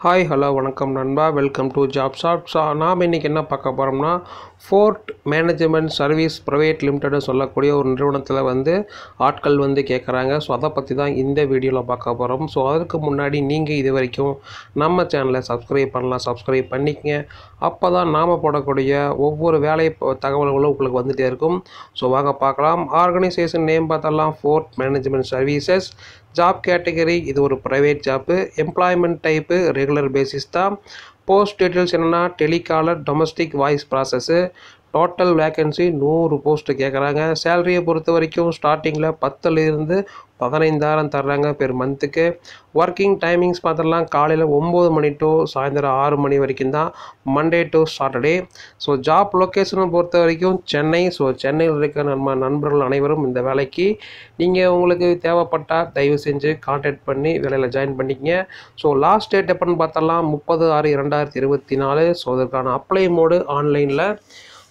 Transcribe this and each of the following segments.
Hi hello வணக்கம் நண்பா, welcome to job shot. நாம் இன்றைக்கி என்ன பார்க்க போகிறோம்னா, ஃபோர்ட் மேனேஜ்மெண்ட் சர்வீஸ் ப்ரைவேட் லிமிடெட்னு சொல்லக்கூடிய ஒரு நிறுவனத்தில் ஆட்கள் கேட்குறாங்க. ஸோ அதை பற்றி தான் இந்த வீடியோவில் பார்க்க போகிறோம். ஸோ அதுக்கு முன்னாடி நீங்கள் இது வரைக்கும் நம்ம சேனலை சப்ஸ்கிரைப் பண்ணலாம், சப்ஸ்கிரைப் பண்ணிக்கங்க. அப்போ தான் நாம் போடக்கூடிய ஒவ்வொரு வேலை தகவல்களும் உங்களுக்கு வந்துகிட்டே இருக்கும். ஸோ வாங்க பார்க்கலாம். ஆர்கனைசேஷன் நேம் பார்த்தலாம், Fort management services. Job category இது ஒரு private job. Employment type regular basis தான். போஸ்ட் டீட்டெயில்ஸ் என்னென்னா telecaller, domestic voice process. Total vacancy 100 post கேட்குறாங்க. சேலரியை பொறுத்த வரைக்கும் ஸ்டார்டிங்கில் 10லேருந்து 15,000 தர்றாங்க பெர் மந்த்துக்கு. ஒர்க்கிங் டைமிங்ஸ் பார்த்துடலாம், காலையில் 9 மணி டு சாயந்தரம் 6 மணி வரைக்கும் தான், Monday to Saturday. So job லொக்கேஷனை பொறுத்த வரைக்கும் சென்னை. ஸோ சென்னையில் இருக்க நம்ம நண்பர்கள் அனைவரும் இந்த வேலைக்கு நீங்கள் உங்களுக்கு தேவைப்பட்டால் தயவு செஞ்சு கான்டாக்ட் பண்ணி வேலையில் ஜாயின் பண்ணிக்கங்க. ஸோ லாஸ்ட் டேட் எப்போன்னு பார்த்தலாம் 30/6/2024. ஸோ அதற்கான அப்ளை மோடு ஆன்லைனில்.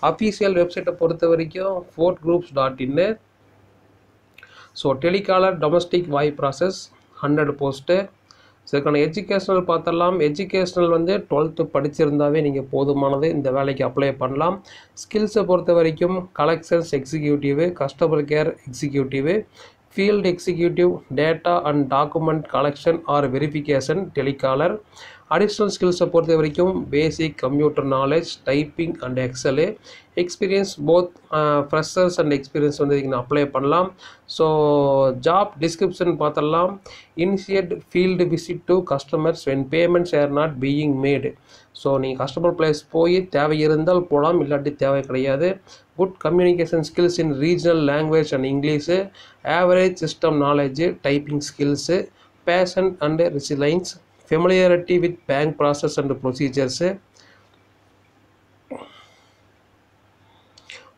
அஃபீஷியல் வெப்சைட்டை பொறுத்த வரைக்கும் fortgroups.in. So telecaller, domestic voice process 100 post. So இதுக்கான எஜுகேஷ்னல் பார்த்தலாம். எஜுகேஷ்னல் 12th படிச்சிருந்தாவே நீங்கள் போதுமானது, இந்த வேலைக்கு அப்ளை பண்ணலாம். ஸ்கில்ஸை பொறுத்த வரைக்கும் collections executive, customer care executive, field executive, data and document collection or verification telecaller. Additional ஸ்கில்ஸை பொறுத்த வரைக்கும் basic computer knowledge, typing and excel. Experience both freshers and experience நீங்கள் அப்ளை பண்ணலாம். ஸோ ஜாப் டிஸ்கிரிப்ஷன் பார்த்தலாம். Initiate field visit to customers when payments R not being made. So நீங்கள் customer place போய் தேவை இருந்தால் போகலாம், இல்லாட்டி தேவை கிடையாது. Good communication skills in regional language and English. Average system knowledge, typing skills. Passion and resilience. familiarity with bank process and procedures.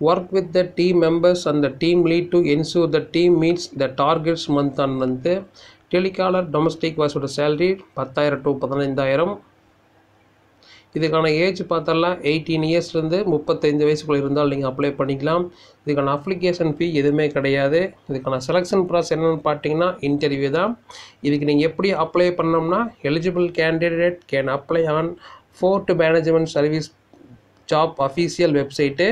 Work with the team members and the team lead to ensure the team meets the targets month on month. Telecaller, domestic was salary 10,000 to 15,000. இதுக்கான age பார்த்தலாம் 18 இயர்ஸ்லேருந்து 35 வயசுக்குள்ள இருந்தால் நீங்கள் apply பண்ணிக்கலாம். இதுக்கான application ஃபீ எதுவுமே கிடையாது. இதுக்கான செலெக்ஷன் ப்ராசஸ் என்னென்னு பார்த்தீங்கன்னா இன்டர்வியூ தான். இதுக்கு நீங்கள் எப்படி அப்ளை பண்ணோம்னா, eligible candidate can apply on Fort management service job official website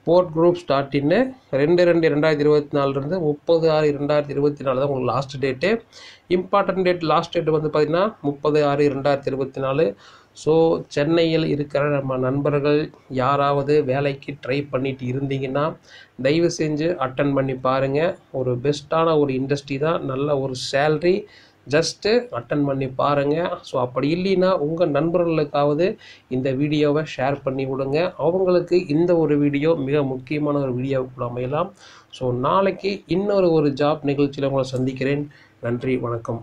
fortgroups.in. 2/2/2024 30/6/2024 தான் உங்களுக்கு last date. Important date last date பார்த்தீங்கன்னா 30/6/2024. ஸோ சென்னையில் இருக்கிற நம்ம நண்பர்கள் யாராவது வேலைக்கு ட்ரை பண்ணிட்டு இருந்தீங்கன்னா தயவு செஞ்சு அட்டன் பண்ணி பாருங்கள். ஒரு பெஸ்ட்டான ஒரு இண்டஸ்ட்ரி தான், நல்ல ஒரு சேல்ரி. ஜஸ்ட்டு அட்டன் பண்ணி பாருங்கள். ஸோ அப்படி இல்லைன்னா உங்கள் நண்பர்களுக்காவது இந்த வீடியோவை ஷேர் பண்ணி விடுங்க. அவங்களுக்கு இந்த ஒரு வீடியோ மிக முக்கியமான ஒரு வீடியோவுக்குள்ள அமையலாம். ஸோ நாளைக்கு இன்னொரு ஜாப் நிகழ்ச்சியில் உங்களை சந்திக்கிறேன். நன்றி, வணக்கம்.